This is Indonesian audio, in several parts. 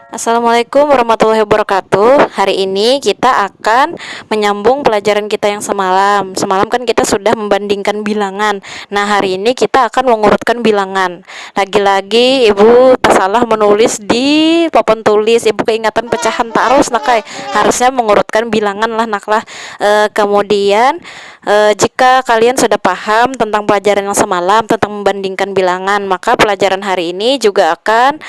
Assalamualaikum warahmatullahi wabarakatuh. Hari ini kita akan menyambung pelajaran kita yang semalam. Semalam kan kita sudah membandingkan bilangan. Nah, hari ini kita akan mengurutkan bilangan. Lagi-lagi Ibu salah menulis di papan tulis. Ibu keingatan pecahan terus nakai. Harusnya mengurutkan bilangan lah naklah. Kemudian jika kalian sudah paham tentang pelajaran yang semalam tentang membandingkan bilangan, maka pelajaran hari ini juga akan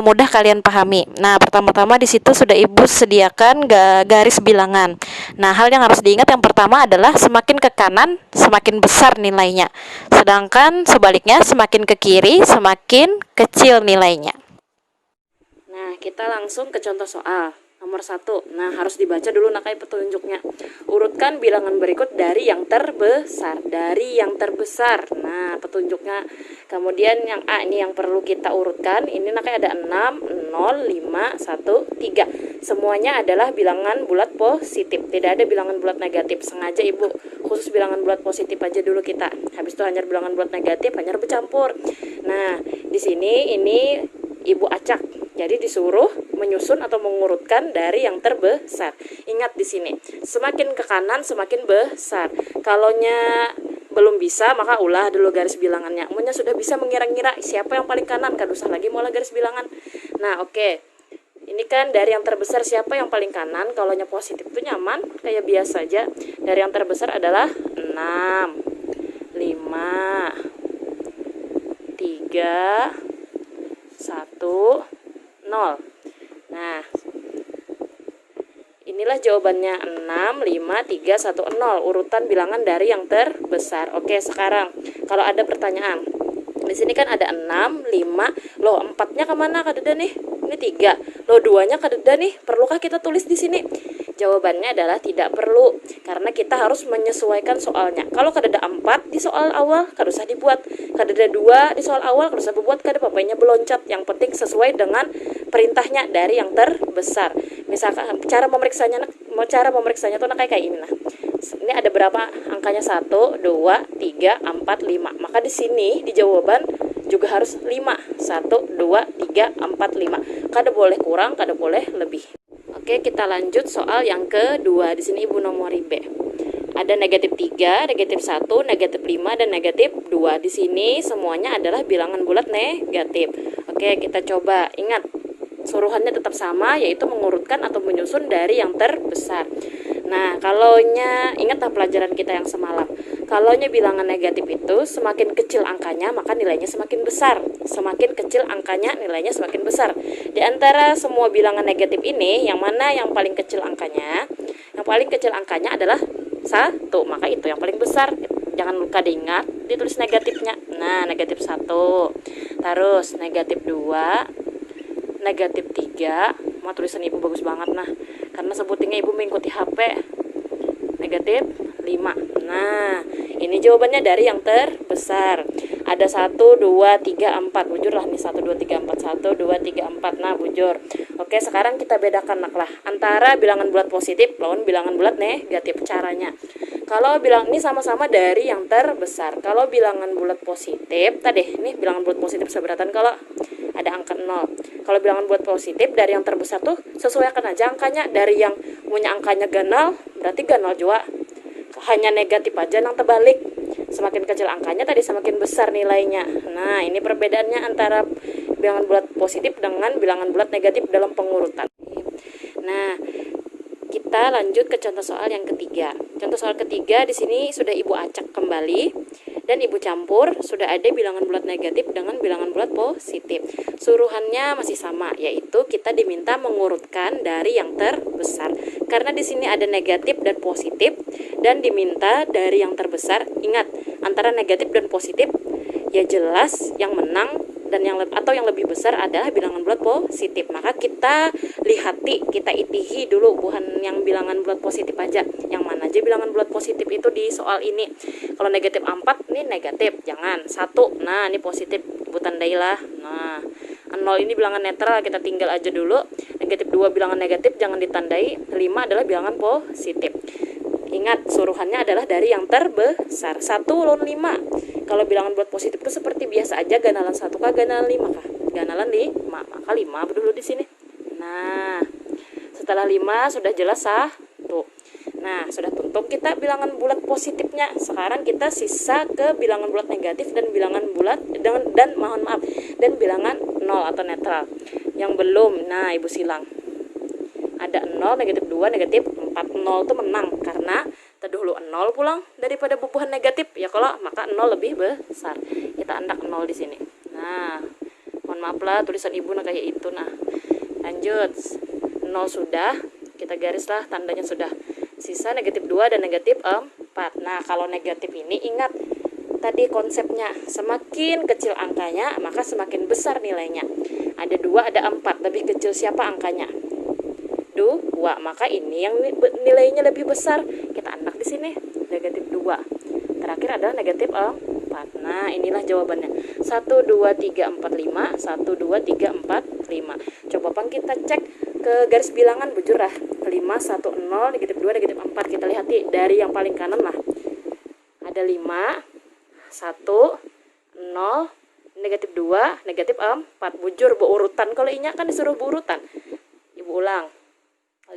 mudah kalian pahami. Nah, pertama-tama di situ sudah Ibu sediakan garis bilangan. Nah, hal yang harus diingat yang pertama adalah semakin ke kanan semakin besar nilainya. Sedangkan sebaliknya semakin ke kiri semakin kecil nilainya. Nah, kita langsung ke contoh soal. Nomor 1, nah harus dibaca dulu nakai petunjuknya. Urutkan bilangan berikut dari yang terbesar. Dari yang terbesar. Nah, petunjuknya. Kemudian yang A ini yang perlu kita urutkan. Ini nakai ada 6, 0, 5, 1, 3. Semuanya adalah bilangan bulat positif. Tidak ada bilangan bulat negatif. Sengaja Ibu khusus bilangan bulat positif aja dulu kita. Habis itu hanya bilangan bulat negatif, hanya bercampur. Nah, di sini ini Ibu acak. Jadi disuruh menyusun atau mengurutkan dari yang terbesar. Ingat di sini, semakin ke kanan semakin besar. Kalaunya belum bisa, maka ulah dulu garis bilangannya. Umumnya sudah bisa mengira-ngira siapa yang paling kanan, kan usah lagi mulai garis bilangan. Nah, oke. Ini kan dari yang terbesar siapa yang paling kanan. Kalaunya positif itu nyaman, kayak biasa aja. Dari yang terbesar adalah 6, 5, 3, 1, 0. Nah, inilah jawabannya 6, 5, 3, 1, 0. Urutan bilangan dari yang terbesar. Oke, sekarang kalau ada pertanyaan. Di sini kan ada 6, 5. Loh, 4-nya kemana kadeda nih? Ini 3. Loh, 2-nya kadeda nih? Perlukah kita tulis di sini? Jawabannya adalah tidak perlu, karena kita harus menyesuaikan soalnya. Kalau kadeda 4 di soal awal, kada usah dibuat. Kadeda 2 di soal awal, kada usah dibuat, kada papainya beloncat. Yang penting sesuai dengan perintahnya dari yang terbesar. Misalkan cara memeriksanya tuh kayak ini nah. Ini ada berapa angkanya? 1, 2, 3, 4, 5. Maka di sini di jawaban juga harus 5. 1, 2, 3, 4, 5. Kada boleh kurang, kada boleh lebih. Oke, kita lanjut soal yang kedua. Di sini Ibu nomori B. Ada negatif 3, negatif 1, negatif 5, dan negatif 2. Di sini semuanya adalah bilangan bulat negatif. Oke, kita coba. Ingat, suruhannya tetap sama, yaitu mengurutkan atau menyusun dari yang terbesar. Nah, kalaunya, ingatlah pelajaran kita yang semalam. Kalaunya bilangan negatif itu semakin kecil angkanya, maka nilainya semakin besar. Semakin kecil angkanya, nilainya semakin besar. Di antara semua bilangan negatif ini, yang mana yang paling kecil angkanya? Yang paling kecil angkanya adalah 1, maka itu yang paling besar. Jangan lupa diingat, ditulis negatifnya. Nah, negatif 1. Terus negatif 2, negatif 3. Mau tulisan Ibu bagus banget nah, karena sebutinnya Ibu mengikuti HP. Negatif 5. Nah, ini jawabannya dari yang terbesar. Ada 1, 2, 3, 4. Bujur lah nih, 1, 2, 3, 4. 1, 2, 3, 4. Nah, bujur. Oke, sekarang kita bedakan naklah antara bilangan bulat positif lawan bilangan bulat negatif. Caranya, kalau bilang ini sama-sama dari yang terbesar. Kalau bilangan bulat positif, tadi ini bilangan bulat positif seberatan kalau ada angka 0. Kalau bilangan bulat positif dari yang terbesar tuh sesuaikan aja angkanya. Dari yang punya angkanya ganal, berarti ganal juga. Hanya negatif aja yang terbalik. Semakin kecil angkanya tadi semakin besar nilainya. Nah, ini perbedaannya antara bilangan bulat positif dengan bilangan bulat negatif dalam pengurutan. Nah, kita lanjut ke contoh soal yang ketiga. Contoh soal ketiga di sini sudah Ibu acak kembali dan Ibu campur, sudah ada bilangan bulat negatif dengan bilangan bulat positif. Suruhannya masih sama, yaitu kita diminta mengurutkan dari yang terbesar. Karena di sini ada negatif dan positif dan diminta dari yang terbesar. Ingat, antara negatif dan positif ya jelas yang menang dan yang lebih besar adalah bilangan bulat positif. Maka kita lihati, kita itihi dulu, bukan yang bilangan bulat positif aja. Yang mana aja bilangan bulat positif itu di soal ini. Kalau negatif 4 ini negatif, jangan. 1, nah ini positif, Ibu tandailah. Nah, 0 ini bilangan netral, kita tinggal aja dulu. Negatif 2 bilangan negatif, jangan ditandai. 5 adalah bilangan positif. Ingat, suruhannya adalah dari yang terbesar. 1 lawan 5. Kalau bilangan bulat positif itu seperti biasa aja, ganalan 1 kah, ganalan 5 kah? Ganalan 5. maka 5 dulu di sini. Nah, setelah 5 sudah jelas tuh. Nah, sudah tuntung kita bilangan bulat positifnya. Sekarang kita sisa ke bilangan bulat negatif dan bilangan bulat dan bilangan 0 atau netral. Yang belum, nah Ibu silang. Ada 0, negatif 2, negatif 4. 0 itu menang karena teduh dulu 0 pulang daripada bubuhan negatif. Ya kalau maka 0 lebih besar. Kita andak 0 di sini. Nah, mohon maaf lah tulisan Ibu kayak itu. Nah, lanjut. 0 sudah, kita garislah tandanya sudah. Sisa negatif 2 dan negatif 4. Nah, kalau negatif ini ingat tadi konsepnya, semakin kecil angkanya maka semakin besar nilainya. Ada 2, ada 4, lebih kecil siapa angkanya? 2, maka ini yang nilainya lebih besar. Kita anak di sini negatif 2. Terakhir adalah negatif 4. Nah, inilah jawabannya. 1 2 3 4 5, 1 2 3 4 5. Coba Bang kita cek ke garis bilangan bujur lah. 5 1 0 negatif 2 negatif 4. Kita lihat dari yang paling kanan lah. Ada 5 1 0 negatif 2 negatif 4. Bujur berurutan. Kalau inya kan disuruh berurutan. Ibu ulang. 5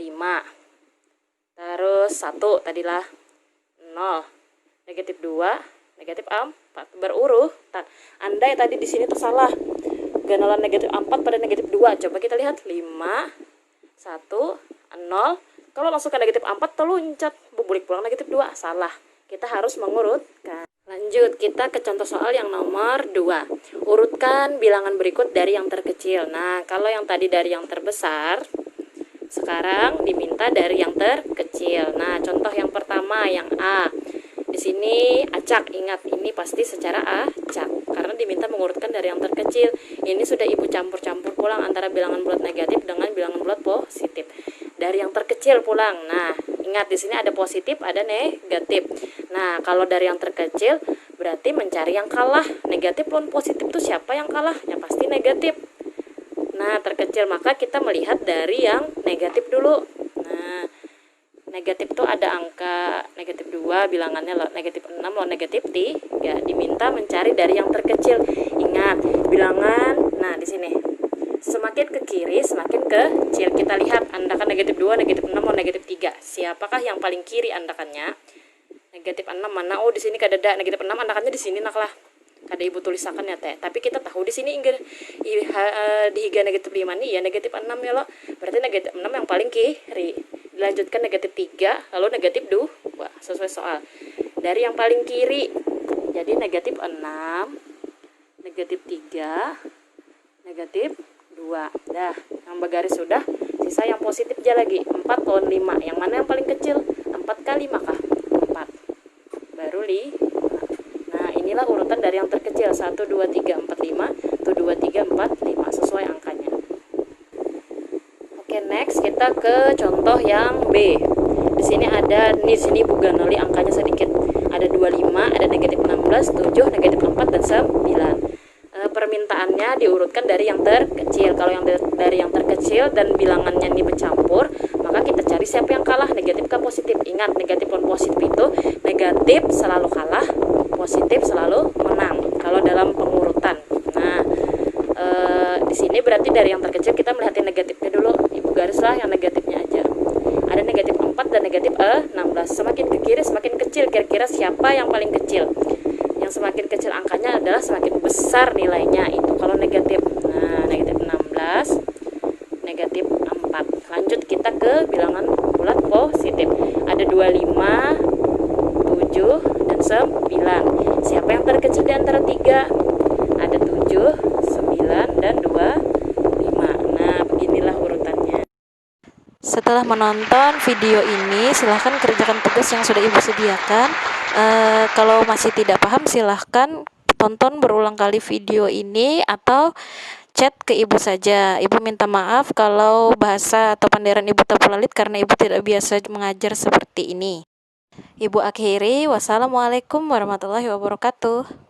terus 1 tadilah 0 negatif 2 negatif 4 berurutan. Andai tadi di sini tuh salah ganalan negatif 4 pada negatif 2. Coba kita lihat 5 1 0. Kalau langsung ke negatif 4 teluncat bubulik pulang negatif 2. Salah, kita harus mengurutkan. Lanjut kita ke contoh soal yang nomor 2. Urutkan bilangan berikut dari yang terkecil. Nah, kalau yang tadi dari yang terbesar, sekarang diminta dari yang terkecil. Nah, contoh yang pertama yang A. Di sini acak, ingat ini pasti secara acak karena diminta mengurutkan dari yang terkecil. Ini sudah Ibu campur-campur pulang antara bilangan bulat negatif dengan bilangan bulat positif. Dari yang terkecil pulang. Nah, ingat di sini ada positif, ada negatif. Nah, kalau dari yang terkecil berarti mencari yang kalah. Negatif lawan positif itu siapa yang kalah? Yang pasti negatif. Nah, terkecil maka kita melihat dari yang negatif dulu. Nah, negatif itu ada angka negatif 2, bilangannya negatif 6 lawan negatif 3. Diminta mencari dari yang terkecil. Ingat, bilangan, nah di sini. Semakin ke kiri, semakin kecil. Kita lihat andakan negatif 2, negatif 6 lawan negatif 3. Siapakah yang paling kiri andakannya? Negatif 6 mana? Oh, di sini kadada negatif 6 andakannya di sini naklah. Kada Ibu tulisakan ya teh, tapi kita tahu di sini di higa negatif 5 nih ya negatif 6 ya lo, berarti negatif 6 yang paling kiri. Dilanjutkan negatif 3 lalu negatif 2 sesuai soal dari yang paling kiri. Jadi negatif 6 negatif 3 negatif 2. Dah, nambah garis sudah, sisa yang positif aja lagi 4 lawan 5. Yang mana yang paling kecil? 4 kali maka 4 baru 5. Nah, inilah urutan dari yang terkecil 1 2 3 4 5, 1 2 3 4 5 sesuai angkanya. Oke, next kita ke contoh yang B. Di sini Ibu ganali angkanya sedikit. Ada 25, ada negatif 16, 7, negatif 4 dan 9. Permintaannya diurutkan dari yang terkecil. Kalau yang dari yang terkecil dan bilangannya ini bercampur, maka kita cari siapa yang kalah, negatif ke positif. Ingat, negatif dan positif itu negatif selalu kalah, positif selalu menang kalau dalam pengurutan. Nah, di sini berarti dari yang terkecil kita melihat negatifnya dulu. Ibu garislah yang negatifnya aja. Ada negatif 4 dan negatif 16. Semakin ke kiri semakin kecil. Kira-kira siapa yang paling kecil? Yang semakin kecil angkanya adalah semakin besar nilainya itu kalau negatif. Nah, negatif 16, negatif 4. Lanjut kita ke bilangan bulat positif. Ada 25, 7 dan 9. Siapa yang terkecil di antara 3? Ada 7, 9 dan 25. Nah, beginilah urutannya. Setelah menonton video ini, silahkan kerjakan tugas yang sudah Ibu sediakan. Kalau masih tidak paham, silahkan tonton berulang kali video ini atau chat ke Ibu saja. Ibu minta maaf kalau bahasa atau panderan Ibu terpelalit karena Ibu tidak biasa mengajar seperti ini. Ibu akhiri, wassalamualaikum warahmatullahi wabarakatuh.